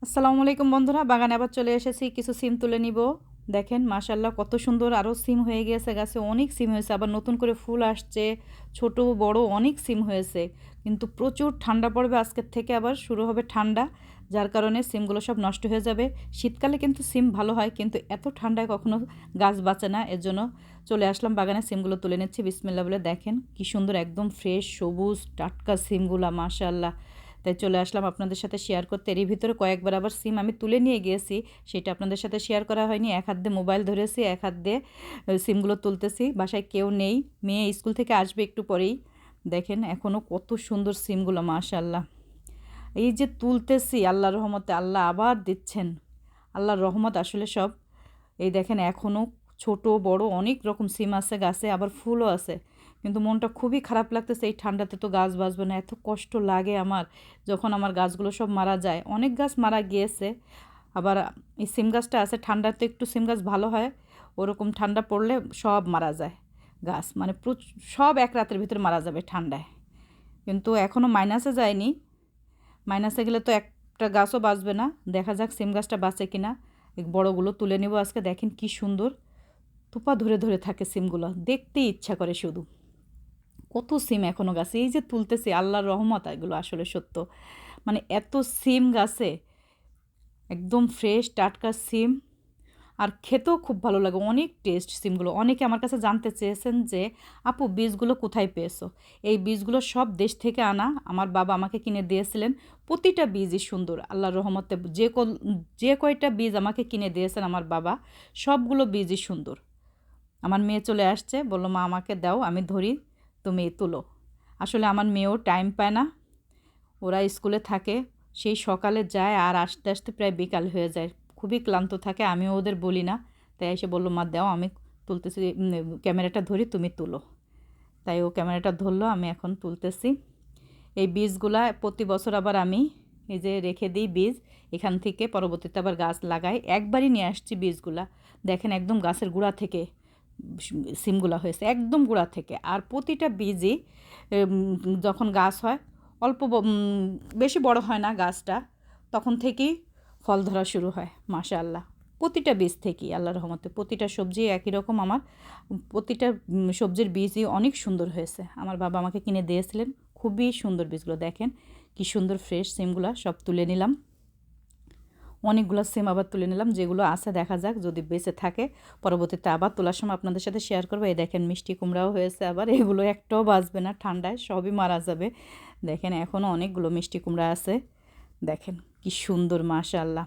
আসসালামু আলাইকুম বন্ধুরা, বাগানে আবার চলে এসেছি, কিছু সিম তুলে নিব। দেখেন মাশাল্লাহ কত সুন্দর, আরও সিম হয়ে গিয়েছে, গাছে অনেক সিম হয়েছে, আবার নতুন করে ফুল আসছে, ছোট বড় অনেক সিম হয়েছে। কিন্তু প্রচুর ঠান্ডা পড়বে, আজকের থেকে আবার শুরু হবে ঠান্ডা, যার কারণে সিমগুলো সব নষ্ট হয়ে যাবে। শীতকালে কিন্তু সিম ভালো হয়, কিন্তু এত ঠান্ডায় কখনো গাছ বাঁচে না, এর জন্য চলে আসলাম বাগানে, সিমগুলো তুলে নিচ্ছি বিসমিল্লাহ বলে। দেখেন কি সুন্দর, একদম ফ্রেশ সবুজ টাটকা সিমগুলা মাশাল্লাহ। তাই চলে আসলাম আপনাদের সাথে শেয়ার করতে। এরই ভিতরে কয়েকবার আবার সিম আমি তুলে নিয়ে গিয়েছি, সেটা আপনাদের সাথে শেয়ার করা হয়নি। এক হাত দিয়ে মোবাইল ধরেছি, এক হাত দিয়ে সিমগুলো তুলতেছি। বাসায় কেউ নেই, মেয়ে স্কুল থেকে আসবে একটু পরেই। দেখেন এখনও কত সুন্দর সিমগুলো মাশাল্লাহ। এই যে তুলতেছি, আল্লাহর রহমতে আল্লাহ আবার দিচ্ছেন, আল্লাহর রহমত আসলে সব। এই দেখেন এখনও ছোট বড় অনেক রকম সিম আছে গাছে, আবার ফুলও আছে। কিন্তু মনটা খুবই খারাপ লাগতেছে, এই ঠান্ডাতে তো গাছ বাঁচবে না, এত কষ্ট লাগে আমার যখন আমার গাছগুলো সব মারা যায়। অনেক গাছ মারা গিয়েছে, আবার এই সিম গাছটা আছে, ঠান্ডাতে একটু সিম গাছ ভালো হয়, ওরকম ঠান্ডা পড়লে সব মারা যায় গাছ, মানে সব এক রাতের ভিতরে মারা যাবে ঠান্ডায়। কিন্তু এখনও মাইনাসে যায়নি, মাইনাসে গেলে তো একটা গাছও বাঁচবে না। দেখা যাক সিম গাছটা বাঁচে কিনা। এই বড়গুলো তুলে নেব আজকে। দেখেন কি সুন্দর থোপা ধরে ধরে থাকে সিমগুলো, দেখতেই ইচ্ছা করে শুধু। কত সিম এখনও গাছে, এই যে তুলতেছি, আল্লাহর রহমত, এগুলো আসলে সত্য। মানে এত সিম গাছে, একদম ফ্রেশ টাটকা সিম, আর খেতেও খুব ভালো লাগে, অনেক টেস্ট সিমগুলো। অনেকে আমার কাছে জানতে চেয়েছেন যে আপু বীজগুলো কোথায় পেয়েছো। এই বীজগুলো সব দেশ থেকে আনা, আমার বাবা আমাকে কিনে দিয়েছিলেন। প্রতিটা বীজই সুন্দর আল্লাহর রহমতে, যে কয়টা বীজ আমাকে কিনে দিয়েছেন আমার বাবা, সবগুলো বীজই সুন্দর। আমার মেয়ে চলে আসছে, বললো মা আমাকে দাও, আমি ধরি, তুমি তুলো। আসলে আমার মেয়েও টাইম পায় না, ওরা স্কুলে থাকে, সেই সকালে যায় আর আসতে আসতে প্রায় বিকাল হয়ে যায়, খুবই ক্লান্ত থাকে। আমিও ওদের বলি না, তাই এসে বললো মা দাও, আমি তুলতেছি, ক্যামেরাটা ধরি, তুমি তুলো। তাই ও ক্যামেরাটা ধরলো, আমি এখন তুলতেছি। এই বীজগুলা প্রতি বছর আবার আমি এই যে রেখে দিই বীজ, এখান থেকে পরবর্তীতে আবার গাছ লাগাই। একবারই নিয়ে আসছি বীজগুলা। দেখেন একদম গাছের গোড়া থেকে সিমগুলা হয়েছে, একদম গোড়া থেকে। আর প্রতিটা বীজই যখন গাছ হয়, বেশি বড় হয় না গাছটা, তখন থেকেই ফল ধরা শুরু হয় মাশাআল্লাহ। প্রতিটা বীজ থেকেই আল্লাহর রহমতে, প্রতিটা সবজি একই রকম। আমার প্রতিটা সবজির বীজই অনেক সুন্দর হয়েছে, আমার বাবা আমাকে কিনে দিয়েছিলেন। খুবই সুন্দর বীজগুলো, দেখেন কি সুন্দর ফ্রেশ সিমগুলো সব তুলে নিলাম। অনেকগুলো সিম আবার তুলে নিলাম, যেগুলো আছে দেখা যাক, যদি বেঁচে থাকে পরবর্তীতে আবার তোলার সময় আপনাদের সাথে শেয়ার করবো। এই দেখেন মিষ্টি কুমড়াও হয়েছে আবার, এগুলো একটাও বাঁচবে না, ঠান্ডায় সবই মারা যাবে। দেখেন এখনও অনেকগুলো মিষ্টি কুমড়া আছে, দেখেন কি সুন্দর মাশাআল্লাহ।